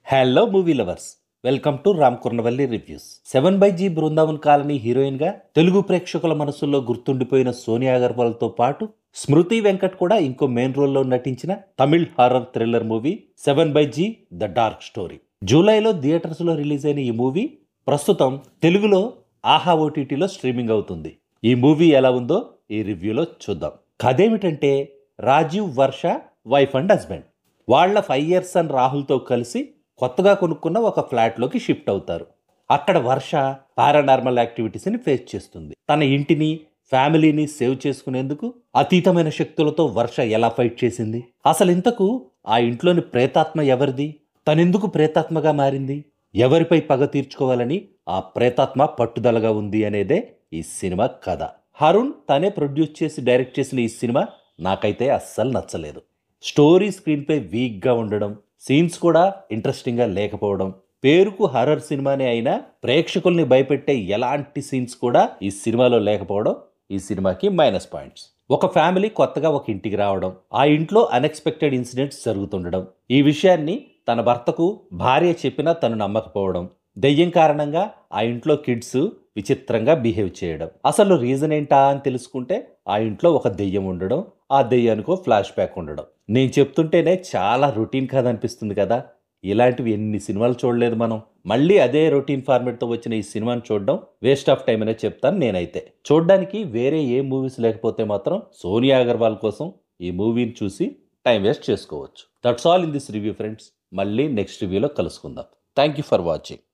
Hello movie lovers, welcome to Ram Kurnavalli reviews. 7/G Brindavan colony heroine గా తెలుగు ప్రేక్షకుల మనసుల్లో గుర్తుండిపోయిన సోనియా అగర్వాల్ తో పాటు స్మృతి వెంకట్ కూడా ఇంకో మెయిన్ రోల్లో నటించిన Tamil horror thriller movie 7/G the dark story. జూలైలో థియేటర్స్ లో రిలీజ్ అయిన ఈ మూవీ ప్రస్తుతం తెలుగులో ఆహా ఓటీటీలో స్ట్రీమింగ్ అవుతుంది. ఈ మూవీ ఎలా ఉందో ఈ రివ్యూలో చూద్దాం. కథ ఏమిటంటే, రాజీవ్ వర్ష వైఫ్ అండ్ హస్బెండ్ వాళ్ళ 5 years సన్ రాహుల్తో కలిసి కొత్తగా కొనుక్కున్న ఒక ఫ్లాట్లోకి షిఫ్ట్ అవుతారు. అక్కడ వర్ష పారానార్మల్ యాక్టివిటీస్ని ఫేస్ చేస్తుంది. తన ఇంటిని, ఫ్యామిలీని సేవ్ చేసుకునేందుకు అతీతమైన శక్తులతో వర్ష ఎలా ఫైట్ చేసింది, అసలు ఇంతకు ఆ ఇంట్లోని ప్రేతాత్మ ఎవరిది, తనెందుకు ప్రేతాత్మగా మారింది, ఎవరిపై పగ తీర్చుకోవాలని ఆ ప్రేతాత్మ పట్టుదలగా ఉంది అనేదే ఈ సినిమా కథ. హరుణ్ తనే ప్రొడ్యూస్ చేసి డైరెక్ట్ చేసిన ఈ సినిమా నాకైతే అస్సలు నచ్చలేదు. స్టోరీ స్క్రీన్పై వీక్గా ఉండడం, సీన్స్ కూడా ఇంట్రెస్టింగ్గా లేకపోవడం, పేరుకు హర్రర్ సినిమానే అయినా ప్రేక్షకుల్ని భయపెట్టే ఎలాంటి సీన్స్ కూడా ఈ సినిమాలో లేకపోవడం ఈ సినిమాకి మైనస్ పాయింట్స్. ఒక ఫ్యామిలీ కొత్తగా ఒక ఇంటికి రావడం, ఆ ఇంట్లో అన్ఎక్స్పెక్టెడ్ ఇన్సిడెంట్స్ జరుగుతుండడం, ఈ విషయాన్ని తన భర్తకు భార్య చెప్పినా తను నమ్మకపోవడం, దెయ్యం కారణంగా ఆ ఇంట్లో కిడ్స్ విచిత్రంగా బిహేవ్ చేయడం, అసలు రీజన్ ఏంటా అని తెలుసుకుంటే ఆ ఇంట్లో ఒక దెయ్యం ఉండడం, ఆ దెయ్యానికో ఫ్లాష్ బ్యాక్ ఉండడం. నేను చెప్తుంటేనే చాలా రొటీన్ కథ అనిపిస్తుంది కదా. ఇలాంటివి ఎన్ని సినిమాలు చూడలేదు మనం. మళ్ళీ అదే రొటీన్ ఫార్మేట్తో వచ్చిన ఈ సినిమాని చూడడం వేస్ట్ ఆఫ్ టైం అనే చెప్తాను నేనైతే. చూడడానికి వేరే ఏ మూవీస్ లేకపోతే మాత్రం సోనియా అగర్వాల్ కోసం ఈ మూవీని చూసి టైం వేస్ట్ చేసుకోవచ్చు. That's all in this review friends. మళ్ళీ నెక్స్ట్ రివ్యూలో కలుసుకుందాం. Thank you for watching.